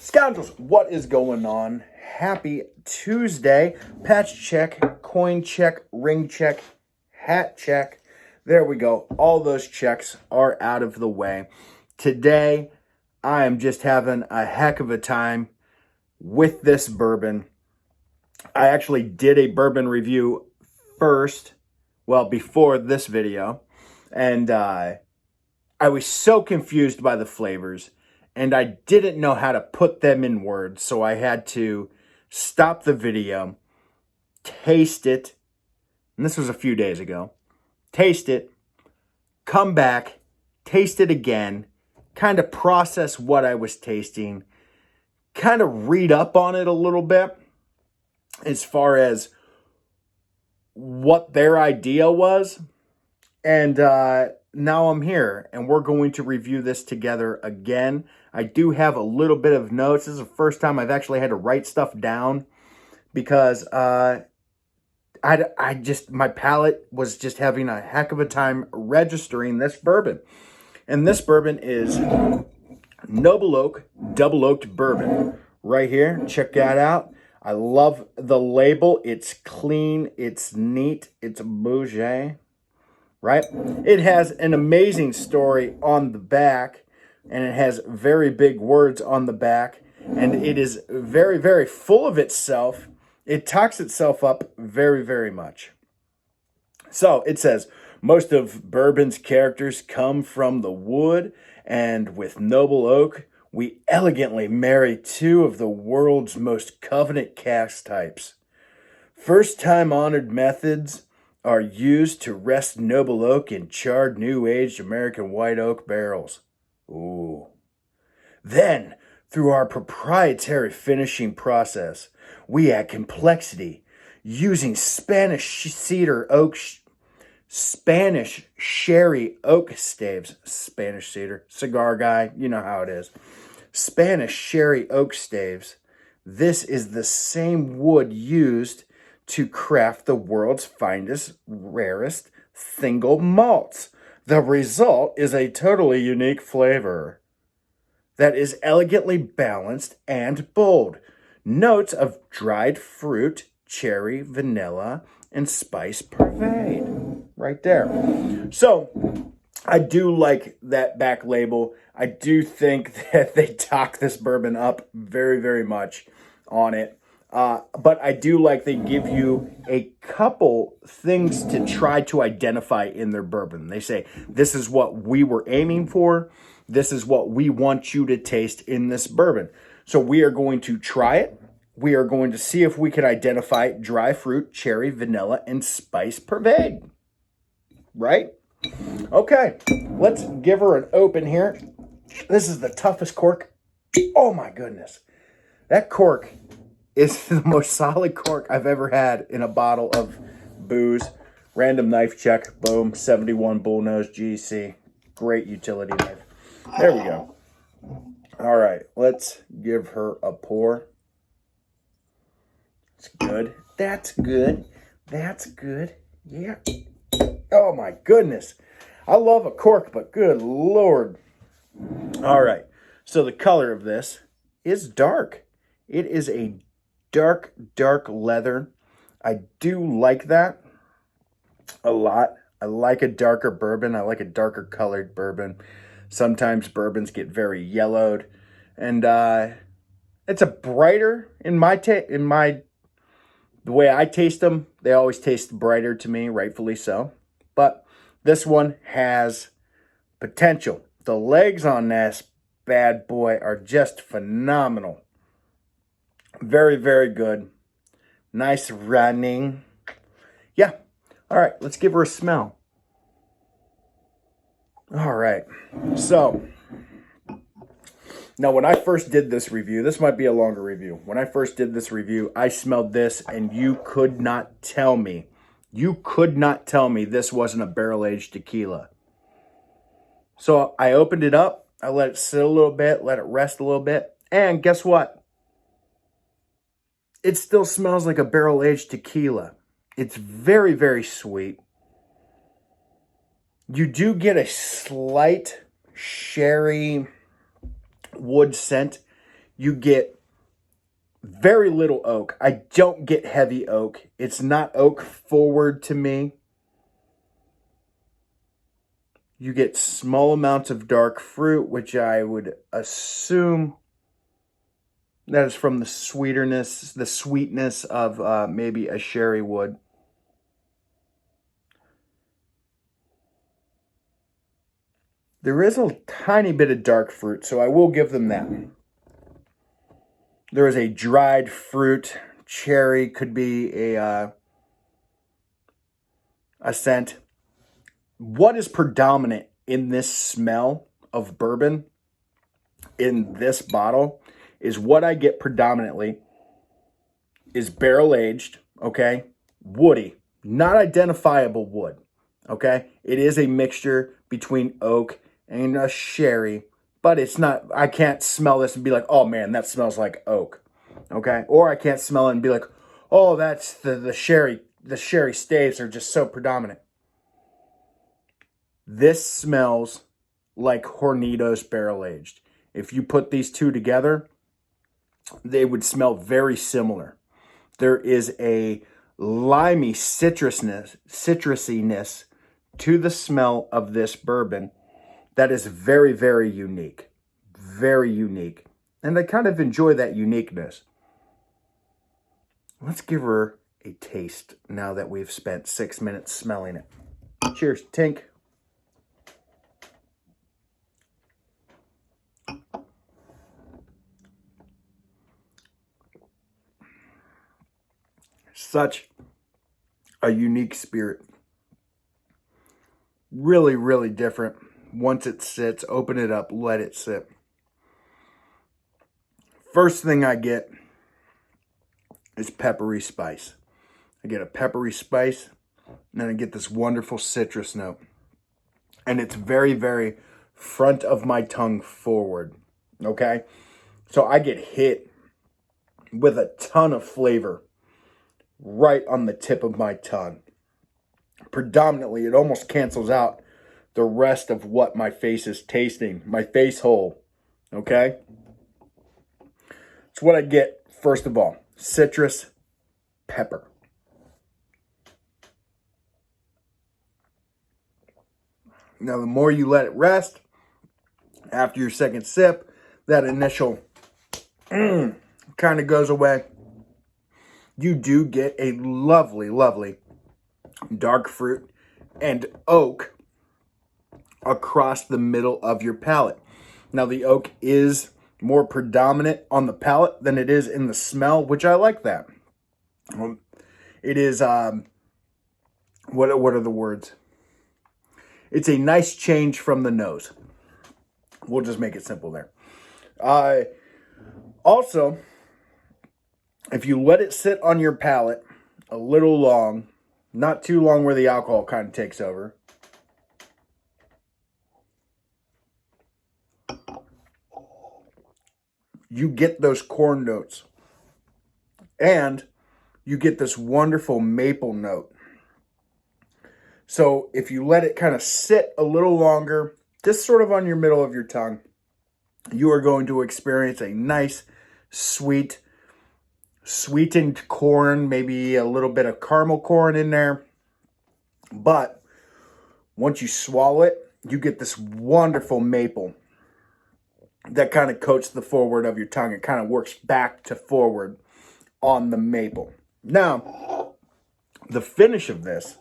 Scoundrels, what is going on? Happy Tuesday. Patch check, coin check, ring check, hat check. There we go. All those checks are out of the way. Today, I am just having a heck of a time with this bourbon. I actually did a bourbon review first, well, before this video. And I was so confused by the flavors. And I didn't know how to put them in words, so I had to stop the video, taste it, and this was a few days ago, taste it, come back, taste it again, kind of process what I was tasting, kind of read up on it a little bit as far as what their idea was, and now I'm here, and we're going to review this together again. I do have a little bit of notes. This is the first time I've actually had to write stuff down because my palate was just having a heck of a time registering this bourbon. And this bourbon is Noble Oak Double Oaked Bourbon. Right here, check that out. I love the label. It's clean, it's neat, it's bougie. Right? It has an amazing story on the back, and it has very big words on the back, and it is very, very full of itself. It talks itself up very, very much. So it says, most of bourbon's characters come from the wood, and with Noble Oak, we elegantly marry two of the world's most covenant cask types. First-time honored methods are used to rest Noble Oak in charred, new-aged American white oak barrels. Ooh. Then, through our proprietary finishing process, we add complexity using Spanish sherry oak staves. Spanish cedar, cigar guy, you know how it is. Spanish sherry oak staves. This is the same wood used to craft the world's finest, rarest single malts. The result is a totally unique flavor that is elegantly balanced and bold. Notes of dried fruit, cherry, vanilla, and spice pervade. Right there. So, I do like that back label. I do think that they talk this bourbon up very, very much on it. But I do like they give you a couple things to try to identify in their bourbon. They say, this is what we were aiming for. This is what we want you to taste in this bourbon. So we are going to try it. We are going to see if we can identify dry fruit, cherry, vanilla, and spice pervade. Right? Okay, let's give her an open here. This is the toughest cork. Oh my goodness. That cork is the most solid cork I've ever had in a bottle of booze. Random knife check. Boom. 71 Bullnose GC. Great utility knife. There we go. All right. Let's give her a pour. It's good. That's good. That's good. Yeah. Oh my goodness. I love a cork, but good Lord. All right. So the color of this is dark. It is a dark leather. I do like that a lot. I like a darker bourbon. I like a darker colored bourbon. Sometimes bourbons get very yellowed, and it's a brighter the way I taste them. They always taste brighter to me, rightfully so. But this one has potential. The legs on this bad boy are just phenomenal. Very, very good. Nice running. Yeah. All right, let's give her a smell. All right. So, now when I first did this review, this might be a longer review. When I first did this review, I smelled this and you could not tell me this wasn't a barrel-aged tequila. So I opened it up. I let it sit a little bit, let it rest a little bit. And guess what? It still smells like a barrel-aged tequila. It's very, very sweet. You do get a slight sherry wood scent You get very little oak. I don't get heavy oak. It's not oak forward to me. You get small amounts of dark fruit, which I would assume that is from the sweetness of maybe a sherry wood. There is a tiny bit of dark fruit, so I will give them that. There is a dried fruit. Cherry could be a scent. What is predominant in this smell of bourbon in this bottle is what I get predominantly is barrel aged, okay? Woody, not identifiable wood, okay? It is a mixture between oak and a sherry, but it's not, I can't smell this and be like, oh man, that smells like oak, okay? Or I can't smell it and be like, oh, that's the sherry staves are just so predominant. This smells like Hornitos barrel aged. If you put these two together, they would smell very similar. There is a limey citrusiness to the smell of this bourbon that is very, very unique. Very unique. And I kind of enjoy that uniqueness. Let's give her a taste now that we've spent 6 minutes smelling it. Cheers, Tink. Such a unique spirit. Really, really different. Once it sits, open it up, let it sit. First thing I get is peppery spice. I get a peppery spice, and then I get this wonderful citrus note. And it's very, very front of my tongue forward, okay? So I get hit with a ton of flavor right on the tip of my tongue. Predominantly, it almost cancels out the rest of what my face is tasting, my face hole, okay? It's what I get, first of all, citrus, pepper. Now, the more you let it rest, after your second sip, that initial kind of goes away. You do get a lovely, lovely dark fruit and oak across the middle of your palate. Now, the oak is more predominant on the palate than it is in the smell, which I like that. It is, what are the words? It's a nice change from the nose. We'll just make it simple there. Also, if you let it sit on your palate a little long, not too long where the alcohol kind of takes over, you get those corn notes. And you get this wonderful maple note. So if you let it kind of sit a little longer, just sort of on your middle of your tongue, you are going to experience a nice, sweetened corn, maybe a little bit of caramel corn in there. But once you swallow it, you get this wonderful maple that kind of coats the forward of your tongue. It kind of works back to forward on the maple. Now, the finish of this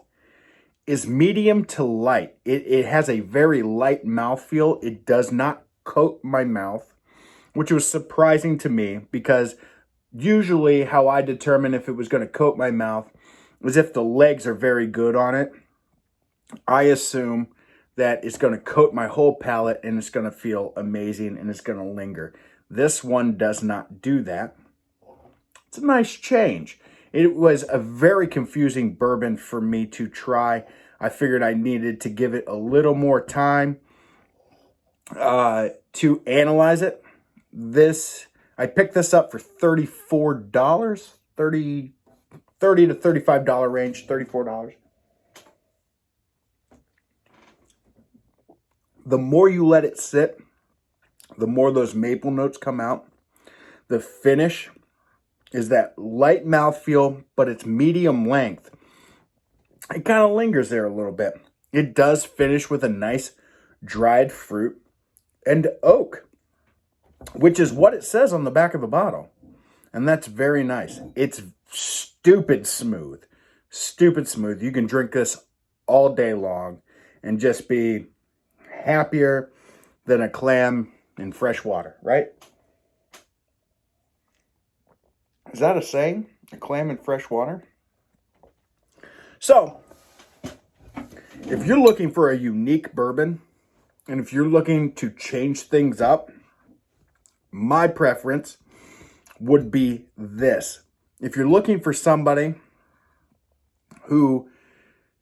is medium to light. It has a very light mouthfeel. It does not coat my mouth, which was surprising to me because usually how I determine if it was going to coat my mouth is if the legs are very good on it. I assume that it's going to coat my whole palate and it's going to feel amazing and it's going to linger. This one does not do that. It's a nice change. It was a very confusing bourbon for me to try. I figured I needed to give it a little more time to analyze it. I picked this up for $34, $30 to $35 range, $34. The more you let it sit, the more those maple notes come out. The finish is that light mouthfeel, but it's medium length. It kind of lingers there a little bit. It does finish with a nice dried fruit and oak, which is what it says on the back of the bottle. And that's very nice. It's stupid smooth. Stupid smooth. You can drink this all day long and just be happier than a clam in fresh water, right? Is that a saying? A clam in fresh water? So, if you're looking for a unique bourbon, and if you're looking to change things up, my preference would be this. If you're looking for somebody who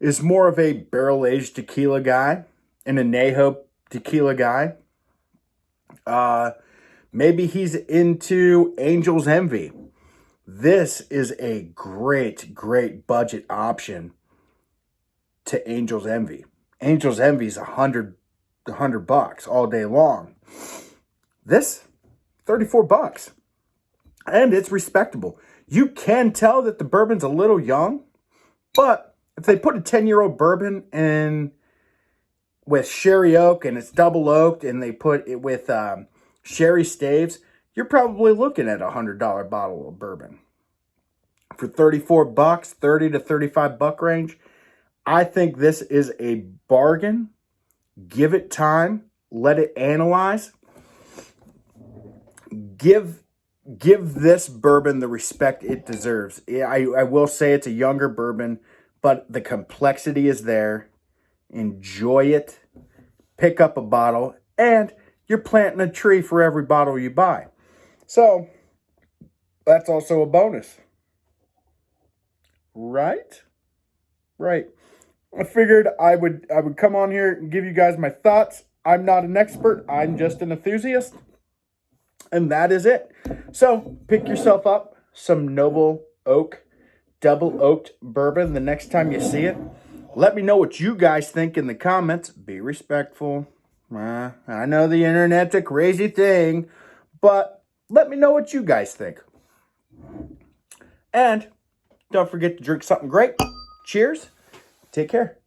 is more of a barrel-aged tequila guy, an añejo tequila guy, maybe he's into Angel's Envy. This is a great, great budget option to Angel's Envy. Angel's Envy is $100 all day long. This, $34. And it's respectable. You can tell that the bourbon's a little young, but if they put a 10-year-old bourbon in with sherry oak and it's double oaked and they put it with sherry staves, you're probably looking at a $100 bottle of bourbon. For $34, 30 to $35 range, I think this is a bargain. Give it time. Let it analyze. Give this bourbon the respect it deserves. I will say it's a younger bourbon, but the complexity is there. Enjoy it. Pick up a bottle, and you're planting a tree for every bottle you buy. So, that's also a bonus. Right? Right. I figured I would come on here and give you guys my thoughts. I'm not an expert. I'm just an enthusiast. And that is it. So, pick yourself up some Nobel Oak, double oaked bourbon the next time you see it. Let me know what you guys think in the comments. Be respectful. I know the internet's a crazy thing, but let me know what you guys think. And don't forget to drink something great. Cheers. Take care.